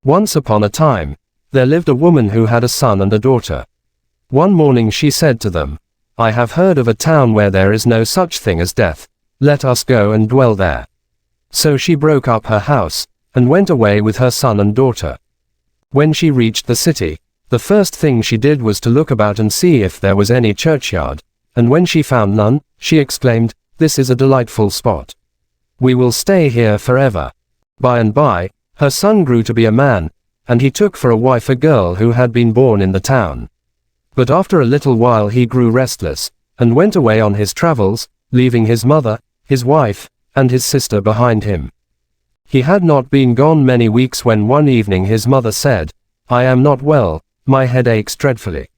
Once upon a time, there lived a woman who had a son and a daughter. One morning she said to them, "I have heard of a town where there is no such thing as death. Let us go and dwell there." So she broke up her house, and went away with her son and daughter. When she reached the city, the first thing she did was to look about and see if there was any churchyard, and when she found none, she exclaimed, "This is a delightful spot. We will stay here forever." By and by, her son grew to be a man, and he took for a wife a girl who had been born in the town. But after a little while he grew restless, and went away on his travels, leaving his mother, his wife, and his sister behind him. He had not been gone many weeks when one evening his mother said, "I am not well, my head aches dreadfully."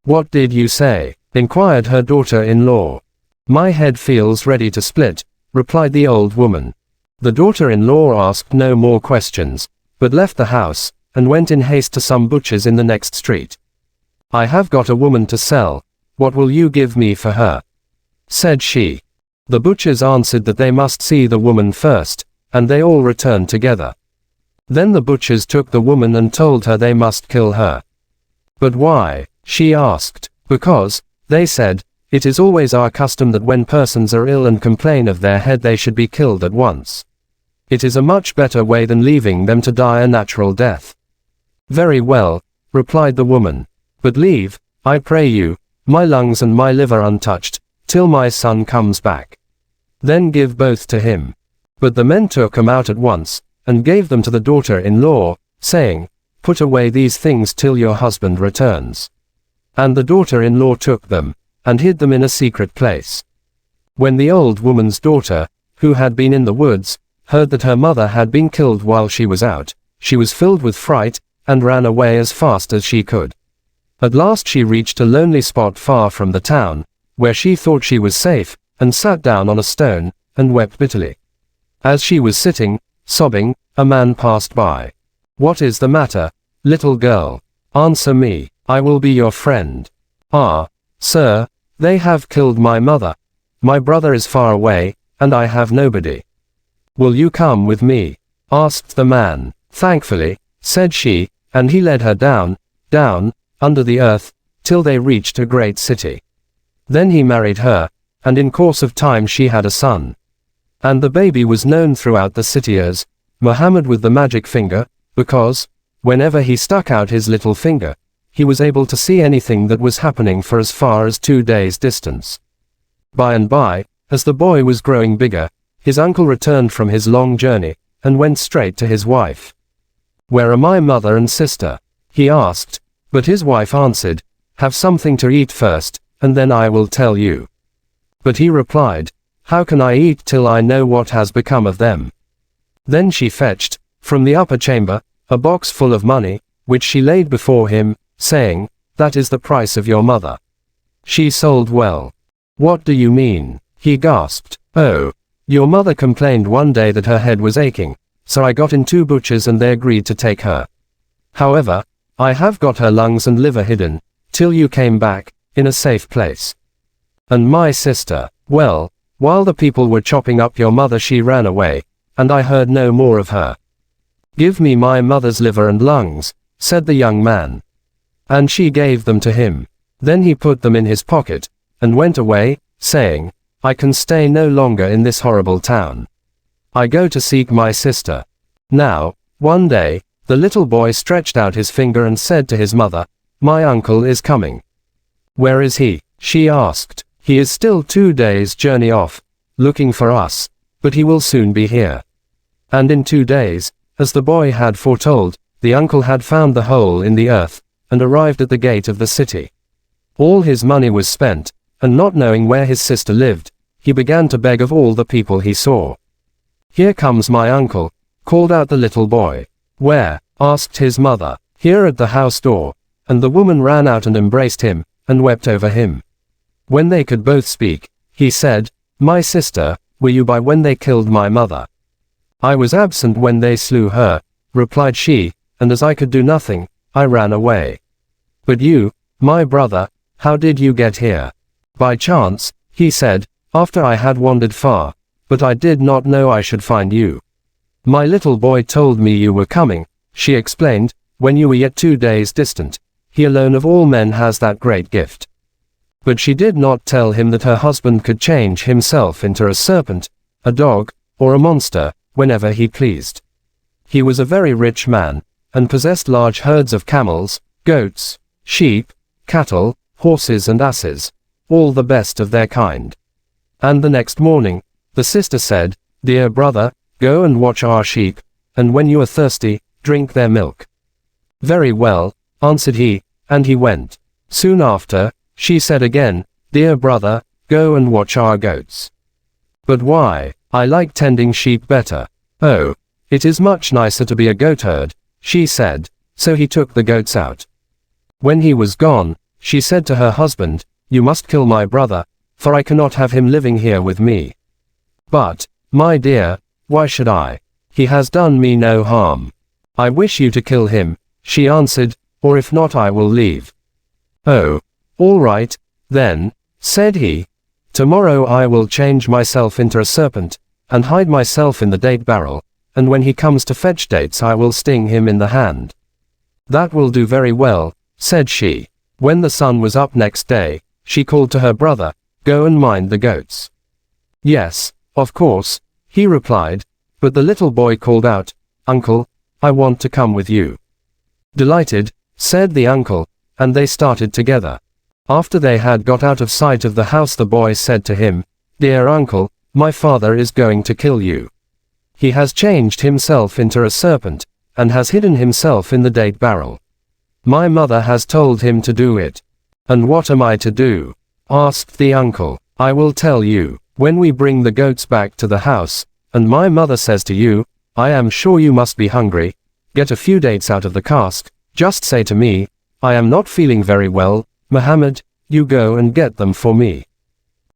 "What did you say?" inquired her daughter-in-law. "My head feels ready to split," replied the old woman. The daughter-in-law asked no more questions, but left the house, and went in haste to some butchers in the next street. "I have got a woman to sell. What will you give me for her?" said she. The butchers answered that they must see the woman first, and they all returned together. Then the butchers took the woman and told her they must kill her. "But why?" she asked. "Because," they said, "it is always our custom that when persons are ill and complain of their head they should be killed at once. It is a much better way than leaving them to die a natural death." "Very well," replied the woman. "But leave, I pray you, my lungs and my liver untouched, till my son comes back. Then give both to him." But the men took them out at once, and gave them to the daughter-in-law, saying, "Put away these things till your husband returns." And the daughter-in-law took them, and hid them in a secret place. When the old woman's daughter, who had been in the woods, heard that her mother had been killed while she was out, she was filled with fright, and ran away as fast as she could. At last she reached a lonely spot far from the town, where she thought she was safe, and sat down on a stone, and wept bitterly. As she was sitting, sobbing, a man passed by. "What is the matter, little girl? Answer me, I will be your friend." "Ah, sir, they have killed my mother. My brother is far away, and I have nobody." "Will you come with me?" asked the man. "Thankfully," said she, and he led her down, under the earth, till they reached a great city. Then he married her, and in course of time she had a son. And the baby was known throughout the city as Muhammad with the magic finger, because, whenever he stuck out his little finger, he was able to see anything that was happening for as far as 2 days' distance. By and by, as the boy was growing bigger, his uncle returned from his long journey, and went straight to his wife. "Where are my mother and sister?" he asked, but his wife answered, "Have something to eat first, and then I will tell you." But he replied, "How can I eat till I know what has become of them?" Then she fetched, from the upper chamber, a box full of money, which she laid before him, saying, "That is the price of your mother. She sold well." "What do you mean?" he gasped. "Oh, your mother complained one day that her head was aching, so I got in 2 butchers and they agreed to take her. However, I have got her lungs and liver hidden, till you came back, in a safe place. And my sister, well, while the people were chopping up your mother she ran away, and I heard no more of her." "Give me my mother's liver and lungs," said the young man. And she gave them to him. Then he put them in his pocket, and went away, saying, "I can stay no longer in this horrible town. I go to seek my sister." Now, one day, the little boy stretched out his finger and said to his mother, "My uncle is coming." "Where is he?" she asked. "He is still 2 days' journey off, looking for us, but he will soon be here." And in 2 days, as the boy had foretold, the uncle had found the hole in the earth, and arrived at the gate of the city. All his money was spent, and not knowing where his sister lived, he began to beg of all the people he saw. "Here comes my uncle," called out the little boy. "Where?" asked his mother. "Here at the house door," and the woman ran out and embraced him, and wept over him. When they could both speak, he said, "My sister, were you by when they killed my mother?" "I was absent when they slew her," replied she, "and as I could do nothing, I ran away." "But you, my brother, how did you get here?" "By chance," he said, "after I had wandered far, but I did not know I should find you. My little boy told me you were coming, she explained, when you were yet 2 days distant. He alone of all men has that great gift. But she did not tell him that her husband could change himself into a serpent, a dog, or a monster, whenever he pleased. He was a very rich man, and possessed large herds of camels, goats, sheep, cattle, horses and asses, all the best of their kind. And the next morning, the sister said, "Dear brother, go and watch our sheep, and when you are thirsty, drink their milk." "Very well," answered he, and he went. Soon after, she said again, "Dear brother, go and watch our goats." "But why? I like tending sheep better." "Oh, it is much nicer to be a goatherd," she said, so he took the goats out. When he was gone, she said to her husband, "You must kill my brother, for I cannot have him living here with me." "But, my dear, why should I? He has done me no harm." "I wish you to kill him," she answered, "or if not I will leave." "Oh, all right, then," said he. "Tomorrow I will change myself into a serpent, and hide myself in the date barrel, and when he comes to fetch dates I will sting him in the hand." "That will do very well," said she. When the sun was up next day, she called to her brother, "Go and mind the goats." "Yes, of course," he replied, but the little boy called out, "Uncle, I want to come with you." "Delighted," said the uncle, and they started together. After they had got out of sight of the house, the boy said to him, "Dear uncle, my father is going to kill you. He has changed himself into a serpent, and has hidden himself in the date barrel. My mother has told him to do it." "And what am I to do?" asked the uncle. "I will tell you, when we bring the goats back to the house, and my mother says to you, 'I am sure you must be hungry, get a few dates out of the cask,' just say to me, 'I am not feeling very well, Muhammad, you go and get them for me.'"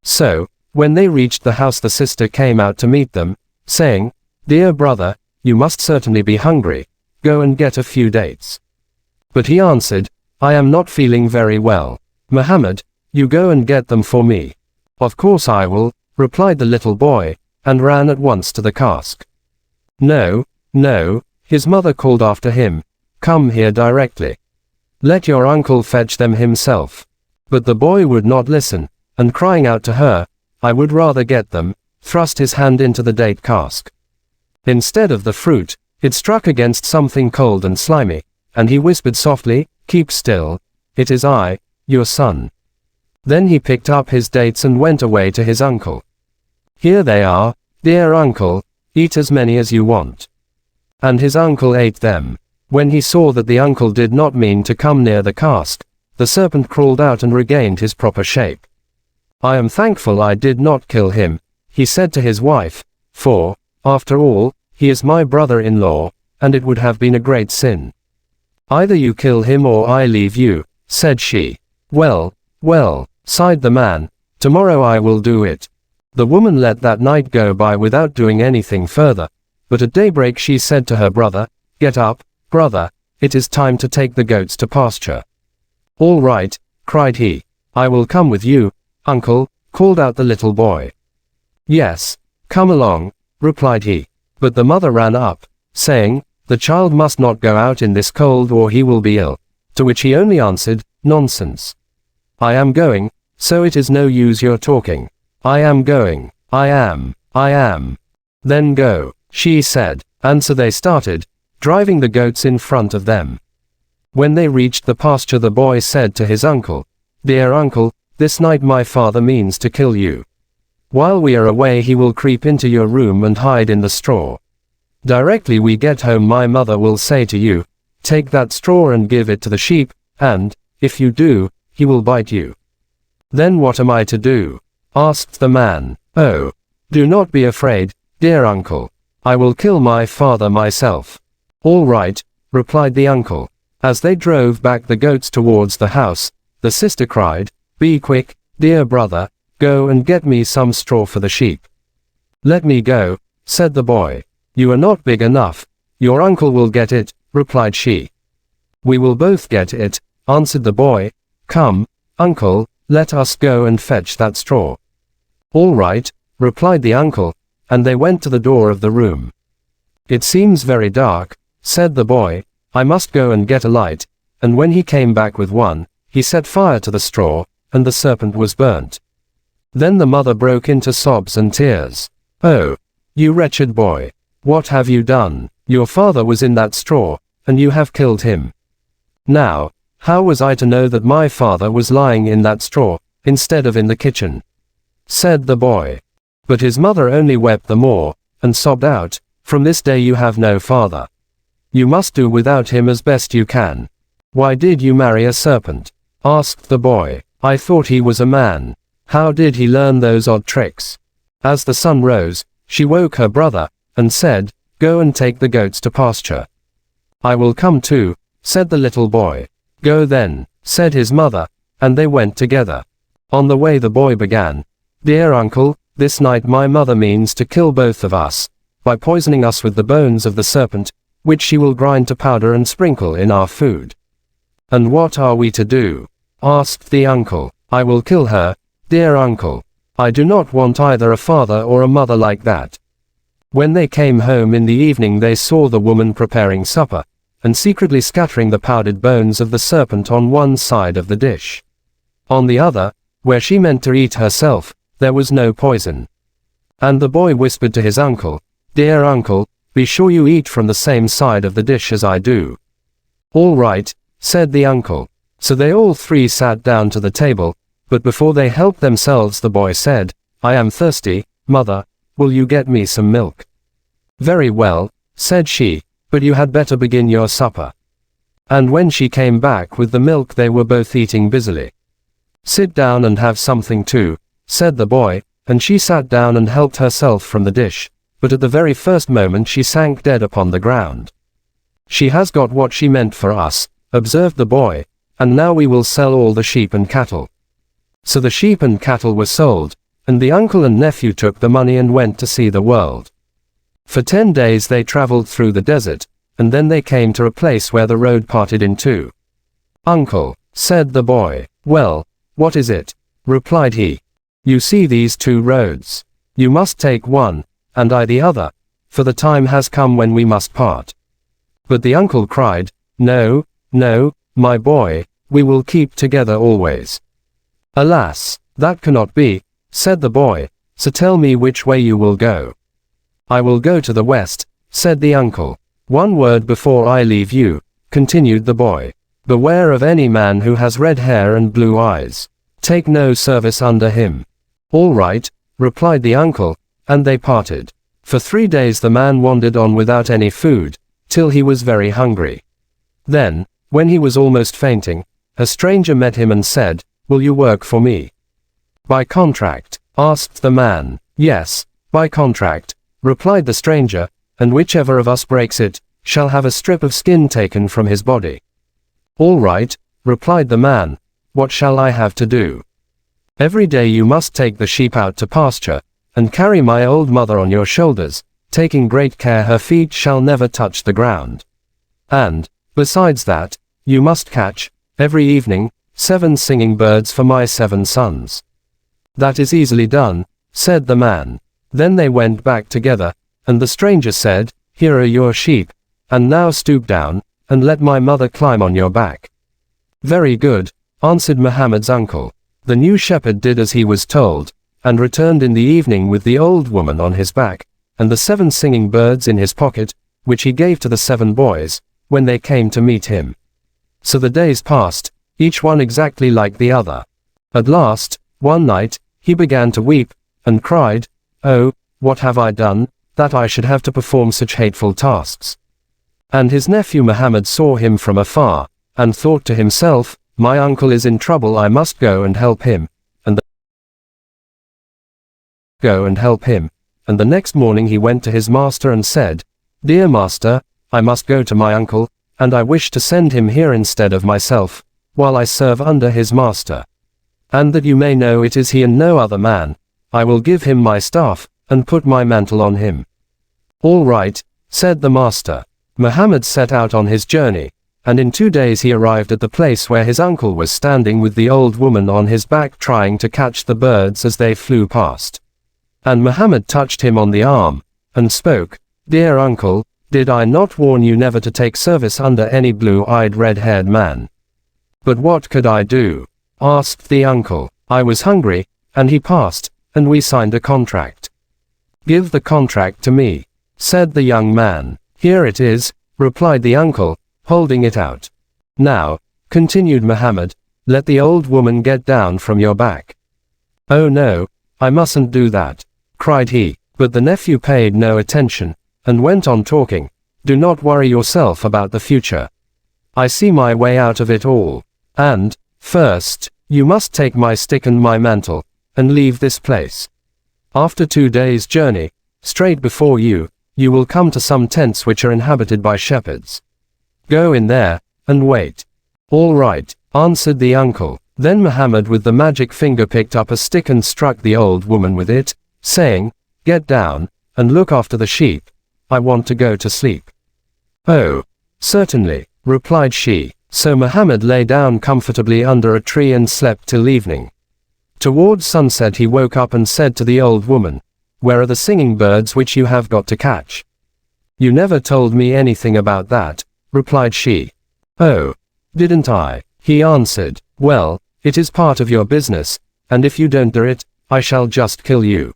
So, when they reached the house, the sister came out to meet them, saying, "Dear brother, you must certainly be hungry, go and get a few dates." But he answered, "I am not feeling very well. Muhammad, you go and get them for me." "Of course I will," replied the little boy, and ran at once to the cask. "No, no," his mother called after him, "come here directly. Let your uncle fetch them himself." But the boy would not listen, and crying out to her, "I would rather get them," thrust his hand into the date cask. Instead of the fruit, it struck against something cold and slimy, and he whispered softly, "Keep still, it is I, your son." Then he picked up his dates and went away to his uncle. "Here they are, dear uncle, eat as many as you want." And his uncle ate them. When he saw that the uncle did not mean to come near the cask, the serpent crawled out and regained his proper shape. "I am thankful I did not kill him," he said to his wife, "for, after all, he is my brother-in-law, and it would have been a great sin." "Either you kill him or I leave you," said she. "Well, well," sighed the man, "tomorrow I will do it." The woman let that night go by without doing anything further, but at daybreak she said to her brother, "Get up, brother, it is time to take the goats to pasture." "All right," cried he. "I will come with you, uncle," called out the little boy. "Yes, come along," replied he. But the mother ran up, saying, "The child must not go out in this cold or he will be ill," to which he only answered, "Nonsense. I am going, so it is no use your talking. I am going, I am. "Then go," she said, and so they started, driving the goats in front of them. When they reached the pasture, the boy said to his uncle, "Dear uncle, this night my father means to kill you. While we are away he will creep into your room and hide in the straw. Directly we get home my mother will say to you, 'Take that straw and give it to the sheep,' and, if you do, he will bite you." "Then what am I to do?" asked the man. "Oh, do not be afraid, dear uncle. I will kill my father myself." "All right," replied the uncle. As they drove back the goats towards the house, the sister cried, "Be quick, dear brother, go and get me some straw for the sheep." "Let me go," said the boy. "You are not big enough. Your uncle will get it," replied she. "We will both get it," answered the boy. "Come, uncle, let us go and fetch that straw." "All right," replied the uncle, and they went to the door of the room. "It seems very dark," said the boy, I must go and get a light, and when he came back with one, he set fire to the straw, and the serpent was burnt. Then the mother broke into sobs and tears. Oh, you wretched boy! What have you done? Your father was in that straw, and you have killed him. Now, how was I to know that my father was lying in that straw, instead of in the kitchen? Said the boy. But his mother only wept the more, and sobbed out, From this day you have no father. You must do without him as best you can. Why did you marry a serpent? Asked the boy. I thought he was a man. How did he learn those odd tricks? As the sun rose, she woke her brother, and said, Go and take the goats to pasture. I will come too, said the little boy. Go then, said his mother, and they went together. On the way the boy began, Dear uncle, this night my mother means to kill both of us, by poisoning us with the bones of the serpent, which she will grind to powder and sprinkle in our food. And what are we to do? Asked the uncle. I will kill her, dear uncle. I do not want either a father or a mother like that. When they came home in the evening they saw the woman preparing supper, and secretly scattering the powdered bones of the serpent on one side of the dish. On the other, where she meant to eat herself, there was no poison. And the boy whispered to his uncle, Dear uncle, be sure you eat from the same side of the dish as I do. All right, said the uncle. So they all three sat down to the table, but before they helped themselves the boy said, I am thirsty, mother, will you get me some milk? Very well, said she, but you had better begin your supper. And when she came back with the milk they were both eating busily. Sit down and have something too, said the boy, and she sat down and helped herself from the dish, but at the very first moment she sank dead upon the ground. She has got what she meant for us, observed the boy, and now we will sell all the sheep and cattle. So the sheep and cattle were sold, and the uncle and nephew took the money and went to see the world. For 10 days they traveled through the desert, and then they came to a place where the road parted in two. Uncle, said the boy. Well, what is it? Replied he. You see these two roads. You must take one, and I the other, for the time has come when we must part. But the uncle cried, No, no, my boy, we will keep together always. Alas, that cannot be, said the boy, so tell me which way you will go. I will go to the west, said the uncle. One word before I leave you, continued the boy. Beware of any man who has red hair and blue eyes. Take no service under him. All right, replied the uncle, and they parted. For 3 days the man wandered on without any food, till he was very hungry. Then, when he was almost fainting, a stranger met him and said, Will you work for me? By contract, asked the man. Yes, by contract, replied the stranger, and whichever of us breaks it, shall have a strip of skin taken from his body. All right, replied the man, what shall I have to do? Every day you must take the sheep out to pasture, and carry my old mother on your shoulders, taking great care her feet shall never touch the ground. And, besides that, you must catch, every evening, 7 singing birds for my 7 sons. That is easily done, said the man. Then they went back together, and the stranger said, Here are your sheep, and now stoop down, and let my mother climb on your back. Very good, answered Muhammad's uncle. The new shepherd did as he was told, and returned in the evening with the old woman on his back, and the 7 singing birds in his pocket, which he gave to the 7 boys, when they came to meet him. So the days passed, each one exactly like the other. At last, one night, he began to weep, and cried, Oh, what have I done, that I should have to perform such hateful tasks? And his nephew Muhammad saw him from afar, and thought to himself, My uncle is in trouble, I must go and help him, and the next morning he went to his master and said, Dear master, I must go to my uncle, and I wish to send him here instead of myself, while I serve under his master. And that you may know it is he and no other man, I will give him my staff, and put my mantle on him. All right, said the master. Muhammad set out on his journey, and in 2 days he arrived at the place where his uncle was standing with the old woman on his back trying to catch the birds as they flew past. And Muhammad touched him on the arm, and spoke, Dear uncle, Did I not warn you never to take service under any blue-eyed red-haired man? But what could I do? Asked the uncle. I was hungry, and he passed, and we signed a contract. Give the contract to me, said the young man. Here it is, replied the uncle, holding it out. Now, continued Muhammad, let the old woman get down from your back. Oh no, I mustn't do that, cried he, but the nephew paid no attention, and went on talking. Do not worry yourself about the future. I see my way out of it all. And, first, you must take my stick and my mantle, and leave this place. After 2 days' journey, straight before you, you will come to some tents which are inhabited by shepherds. Go in there, and wait. All right, answered the uncle. Then Muhammad with the magic finger picked up a stick and struck the old woman with it, saying, Get down, and look after the sheep. I want to go to sleep. Oh, certainly, replied she. So Muhammad lay down comfortably under a tree and slept till evening. Towards sunset he woke up and said to the old woman, Where are the singing birds which you have got to catch? You never told me anything about that, replied she. Oh, didn't I? He answered. Well, it is part of your business, and if you don't do it, I shall just kill you.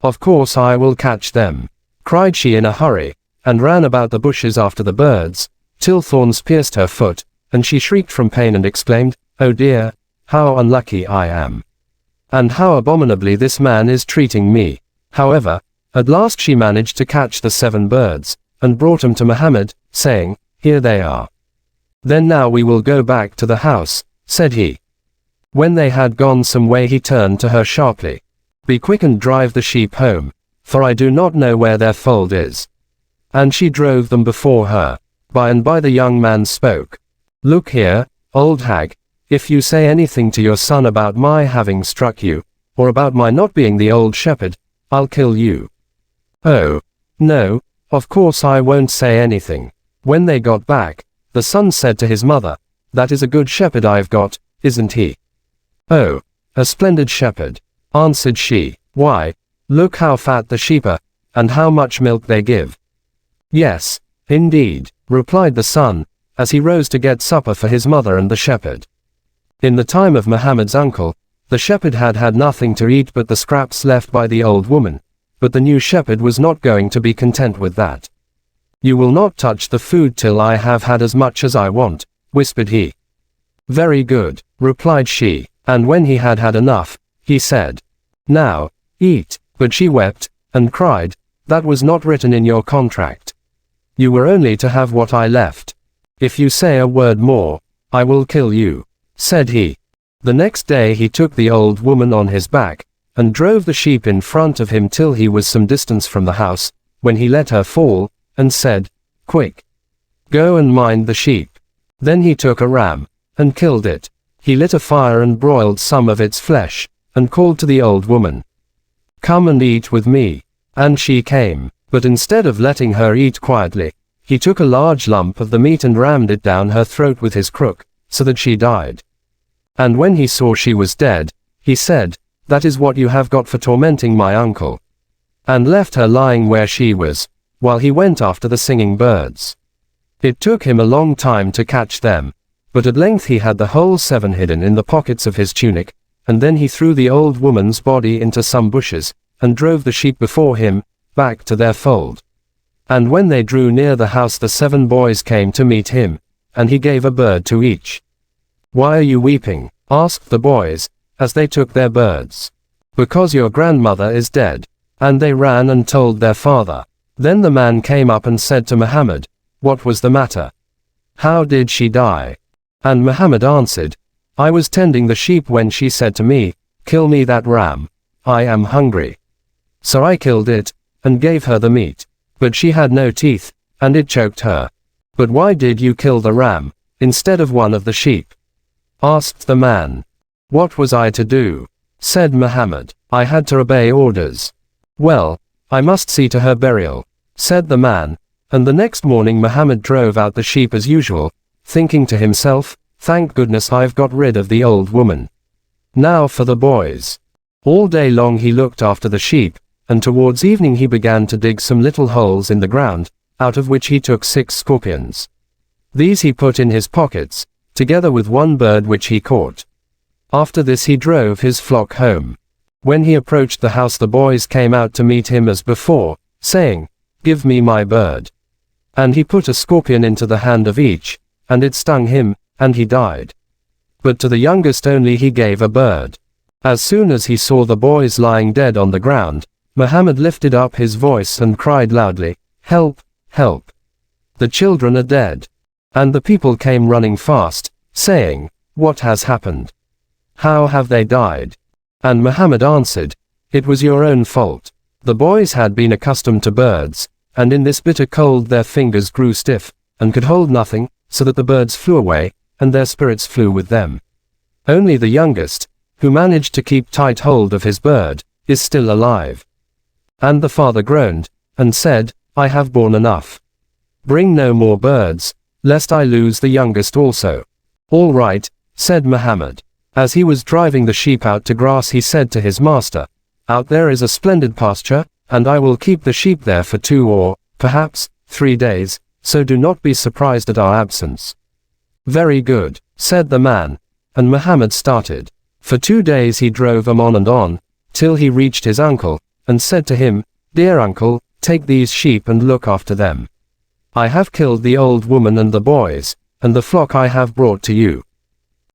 Of course I will catch them, cried she in a hurry, and ran about the bushes after the birds, till thorns pierced her foot, and she shrieked from pain and exclaimed, Oh dear, how unlucky I am. And how abominably this man is treating me. However, at last she managed to catch the 7 birds, and brought them to Muhammad, saying, Here they are. Then now we will go back to the house, said he. When they had gone some way he turned to her sharply. Be quick and drive the sheep home, for I do not know where their fold is. And she drove them before her. By and by the young man spoke. Look here, old hag, if you say anything to your son about my having struck you, or about my not being the old shepherd, I'll kill you. Oh, no, of course I won't say anything. When they got back, the son said to his mother, That is a good shepherd I've got, isn't he? Oh, a splendid shepherd, answered she. Why, look how fat the sheep are, and how much milk they give. Yes, indeed, replied the son, as he rose to get supper for his mother and the shepherd. In the time of Muhammad's uncle, the shepherd had had nothing to eat but the scraps left by the old woman, but the new shepherd was not going to be content with that. You will not touch the food till I have had as much as I want, whispered he. Very good, replied she, and when he had had enough, he said, Now, eat, but she wept, and cried, That was not written in your contract. You were only to have what I left. If you say a word more, I will kill you, said he. The next day he took the old woman on his back, and drove the sheep in front of him till he was some distance from the house, when he let her fall, and said, Quick, go and mind the sheep. Then he took a ram, and killed it. He lit a fire and broiled some of its flesh, and called to the old woman, Come and eat with me. And she came, but instead of letting her eat quietly, he took a large lump of the meat and rammed it down her throat with his crook, so that she died. And when he saw she was dead, he said, That is what you have got for tormenting my uncle. And left her lying where she was, while he went after the singing birds. It took him a long time to catch them, but at length he had the whole 7 hidden in the pockets of his tunic, and then he threw the old woman's body into some bushes, and drove the sheep before him, back to their fold. And when they drew near the house the 7 boys came to meet him, and he gave a bird to each. Why are you weeping? Asked the boys, as they took their birds. Because your grandmother is dead. And they ran and told their father. Then the man came up and said to Muhammad, What was the matter? How did she die? And Muhammad answered, I was tending the sheep when she said to me, Kill me that ram. I am hungry. So I killed it, and gave her the meat. But she had no teeth, and it choked her. But why did you kill the ram, instead of one of the sheep? Asked the man. What was I to do? Said Muhammad. I had to obey orders. Well, I must see to her burial, said the man, and the next morning Muhammad drove out the sheep as usual, thinking to himself, Thank goodness I've got rid of the old woman. Now for the boys. All day long he looked after the sheep, and towards evening he began to dig some little holes in the ground, out of which he took 6 scorpions. These he put in his pockets, together with 1 bird which he caught. After this he drove his flock home. When he approached the house, the boys came out to meet him as before, saying, "Give me my bird." And he put a scorpion into the hand of each, and it stung him, and he died. But to the youngest only he gave a bird. As soon as he saw the boys lying dead on the ground, Muhammad lifted up his voice and cried loudly, "Help, help! The children are dead." And the people came running fast, saying, "What has happened? How have they died?" And Muhammad answered, "It was your own fault." The boys had been accustomed to birds, and in this bitter cold their fingers grew stiff, and could hold nothing, so that the birds flew away, and their spirits flew with them. Only the youngest, who managed to keep tight hold of his bird, is still alive. And the father groaned, and said, "I have borne enough. Bring no more birds, lest I lose the youngest also." "All right," said Muhammad. As he was driving the sheep out to grass, he said to his master, "Out there is a splendid pasture, and I will keep the sheep there for 2 or, perhaps, 3 days, so do not be surprised at our absence." "Very good," said the man, and Muhammad started. For 2 days he drove on, till he reached his uncle, and said to him, "Dear uncle, take these sheep and look after them. I have killed the old woman and the boys, and the flock I have brought to you."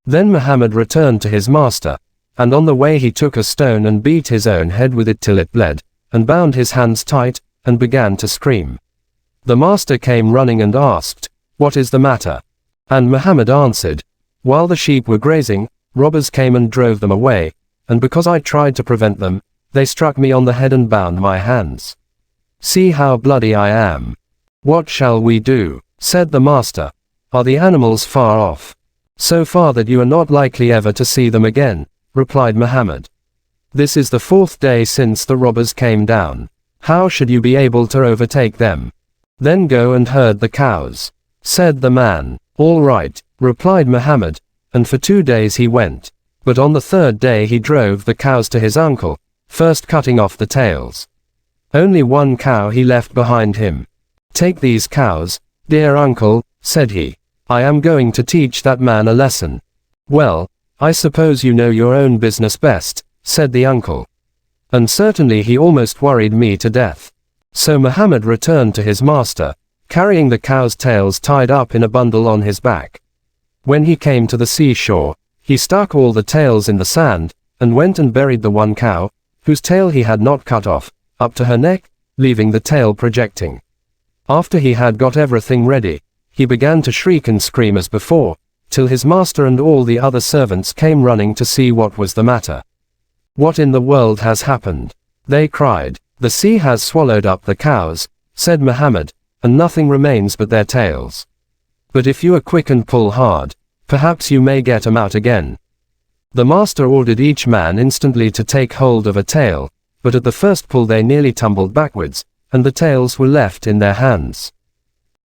Then Muhammad returned to his master, and on the way he took a stone and beat his own head with it till it bled, and bound his hands tight, and began to scream. The master came running and asked, "What is the matter?" And Muhammad answered, "While the sheep were grazing, robbers came and drove them away, and because I tried to prevent them, they struck me on the head and bound my hands. See how bloody I am. What shall we do?" Said the master, "Are the animals far off?" "So far that you are not likely ever to see them again," replied Muhammad. "This is the 4th day since the robbers came down. How should you be able to overtake them?" "Then go and herd the cows," said the man. "All right," replied Muhammad, and for 2 days he went. But on the 3rd day he drove the cows to his uncle, first cutting off the tails. Only 1 cow he left behind him. "Take these cows, dear uncle," said he. "I am going to teach that man a lesson." "Well, I suppose you know your own business best," said the uncle. And certainly he almost worried me to death. So Muhammad returned to his master, carrying the cows' tails tied up in a bundle on his back. When he came to the seashore, he stuck all the tails in the sand, and went and buried the 1 cow, whose tail he had not cut off, up to her neck, leaving the tail projecting. After he had got everything ready, he began to shriek and scream as before, till his master and all the other servants came running to see what was the matter. "What in the world has happened?" they cried. "The sea has swallowed up the cows," said Muhammad, "and nothing remains but their tails. But if you are quick and pull hard, perhaps you may get 'em out again." The master ordered each man instantly to take hold of a tail, but at the first pull they nearly tumbled backwards, and the tails were left in their hands.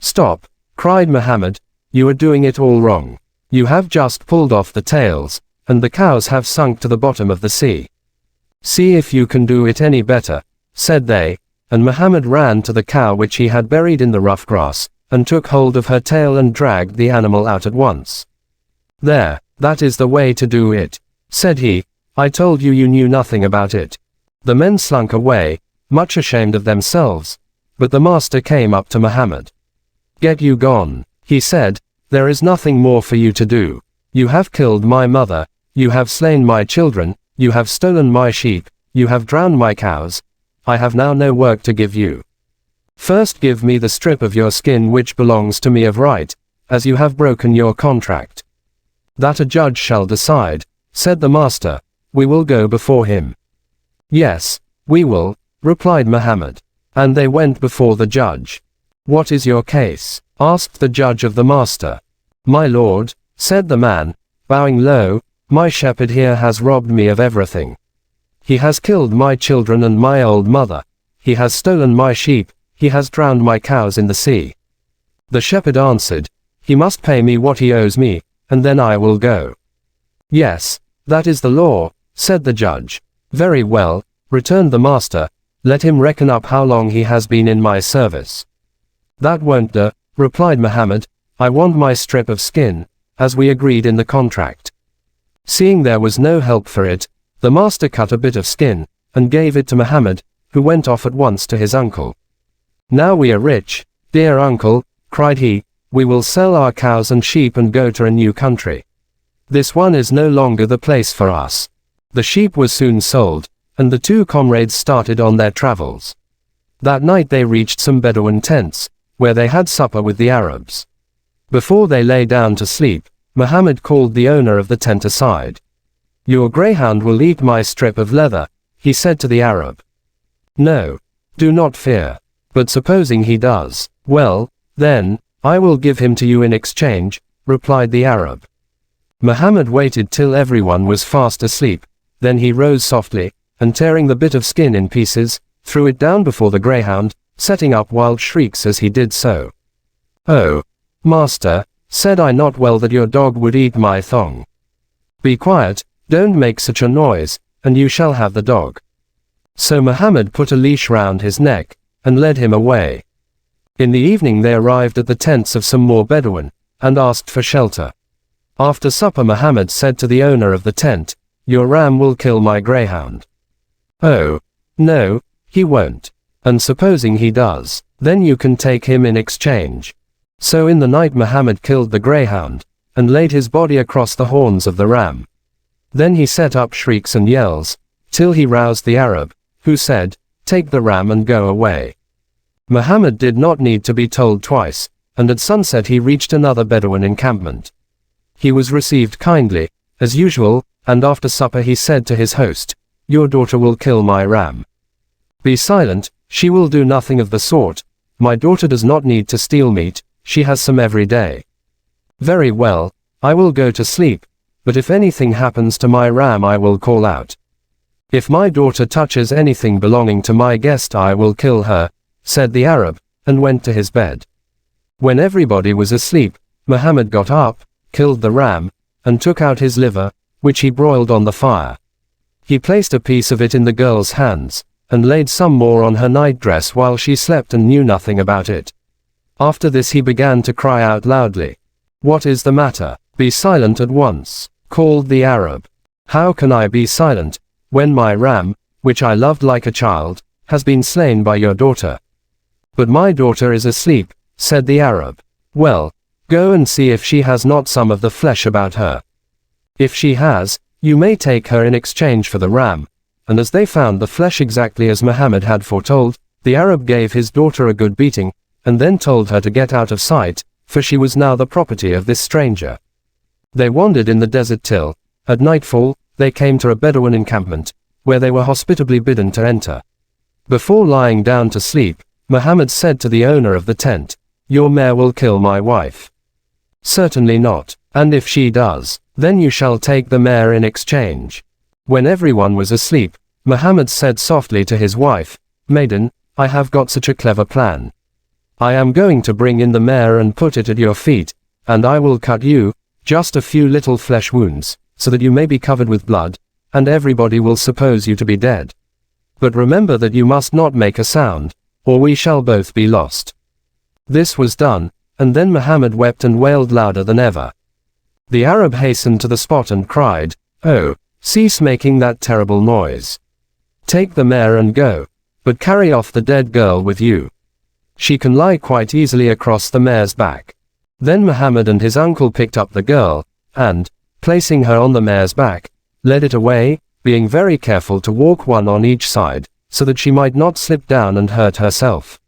"Stop," cried Muhammad, "you are doing it all wrong. You have just pulled off the tails, and the cows have sunk to the bottom of the sea. See if you can do it any better," said they, and Muhammad ran to the cow which he had buried in the rough grass, and took hold of her tail and dragged the animal out at once. "There, that is the way to do it," said he. "I told you you knew nothing about it." The men slunk away, much ashamed of themselves, but the master came up to Muhammad. "Get you gone," he said, "there is nothing more for you to do. You have killed my mother, you have slain my children, you have stolen my sheep, you have drowned my cows. I have now no work to give you. First give me the strip of your skin which belongs to me of right, as you have broken your contract." "That a judge shall decide," said the master. "We will go before him." "Yes, we will," replied Muhammad. And they went before the judge. "What is your case?" asked the judge of the master. "My lord," said the man, bowing low, "my shepherd here has robbed me of everything. He has killed my children and my old mother. He has stolen my sheep. He has drowned my cows in the sea." The shepherd answered, "He must pay me what he owes me, and then I will go." "Yes, that is the law," said the judge. "Very well," returned the master, "let him reckon up how long he has been in my service." That won't do, replied Muhammad. I want my strip of skin, as we agreed in the contract. Seeing there was no help for it, the master cut a bit of skin, and gave it to Muhammad, who went off at once to his uncle. Now we are rich, dear uncle, cried he, we will sell our cows and sheep and go to a new country. This one is no longer the place for us. The sheep was soon sold, and the two comrades started on their travels. That night they reached some Bedouin tents, where they had supper with the Arabs. Before they lay down to sleep, Muhammad called the owner of the tent aside. Your greyhound will eat my strip of leather, he said to the Arab. No. Do not fear. But supposing he does, well, then, I will give him to you in exchange, replied the Arab. Muhammad waited till everyone was fast asleep, then he rose softly, and tearing the bit of skin in pieces, threw it down before the greyhound, setting up wild shrieks as he did so. Oh, master, said I not well that your dog would eat my thong? Be quiet, don't make such a noise, and you shall have the dog. So Muhammad put a leash round his neck, and led him away. In the evening they arrived at the tents of some more Bedouin, and asked for shelter. After supper Muhammad said to the owner of the tent, your ram will kill my greyhound. Oh, no, he won't. And supposing he does, then you can take him in exchange. So in the night Muhammad killed the greyhound, and laid his body across the horns of the ram. Then he set up shrieks and yells, till he roused the Arab, who said, take the ram and go away. Muhammad did not need to be told twice, and at sunset he reached another Bedouin encampment. He was received kindly, as usual, and after supper he said to his host, your daughter will kill my ram. Be silent, she will do nothing of the sort. My daughter does not need to steal meat, she has some every day. Very well, I will go to sleep, but if anything happens to my ram I will call out. If my daughter touches anything belonging to my guest I will kill her, said the Arab, and went to his bed. When everybody was asleep, Muhammad got up, killed the ram, and took out his liver, which he broiled on the fire. He placed a piece of it in the girl's hands, and laid some more on her nightdress while she slept and knew nothing about it. After this he began to cry out loudly. What is the matter? Be silent at once, called the Arab. How can I be silent, when my ram, which I loved like a child, has been slain by your daughter? But my daughter is asleep, said the Arab. Well, go and see if she has not some of the flesh about her. If she has, you may take her in exchange for the ram. And as they found the flesh exactly as Muhammad had foretold, the Arab gave his daughter a good beating, and then told her to get out of sight, for she was now the property of this stranger. They wandered in the desert till, at nightfall, they came to a Bedouin encampment, where they were hospitably bidden to enter. Before lying down to sleep, Muhammad said to the owner of the tent, your mare will kill my wife. Certainly not, and if she does, then you shall take the mare in exchange. When everyone was asleep, Muhammad said softly to his wife, maiden, I have got such a clever plan. I am going to bring in the mare and put it at your feet, and I will cut you, just a few little flesh wounds, so that you may be covered with blood, and everybody will suppose you to be dead. But remember that you must not make a sound, or we shall both be lost. This was done, and then Muhammad wept and wailed louder than ever. The Arab hastened to the spot and cried, oh, cease making that terrible noise. Take the mare and go, but carry off the dead girl with you. She can lie quite easily across the mare's back. Then Muhammad and his uncle picked up the girl, and, placing her on the mare's back, led it away, being very careful to walk one on each side, so that she might not slip down and hurt herself.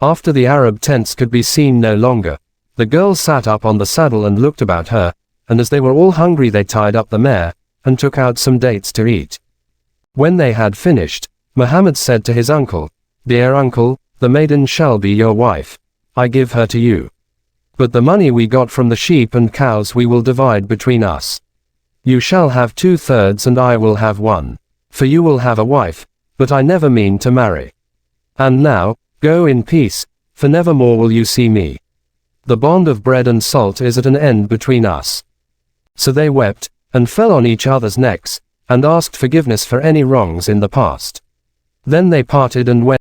After the Arab tents could be seen no longer, the girl sat up on the saddle and looked about her, and as they were all hungry they tied up the mare, and took out some dates to eat. When they had finished, Muhammad said to his uncle, dear uncle, the maiden shall be your wife. I give her to you. But the money we got from the sheep and cows we will divide between us. You shall have 2/3 and I will have 1. For you will have a wife, but I never mean to marry. And now, go in peace, for never more will you see me. The bond of bread and salt is at an end between us. So they wept, and fell on each other's necks, and asked forgiveness for any wrongs in the past. Then they parted and went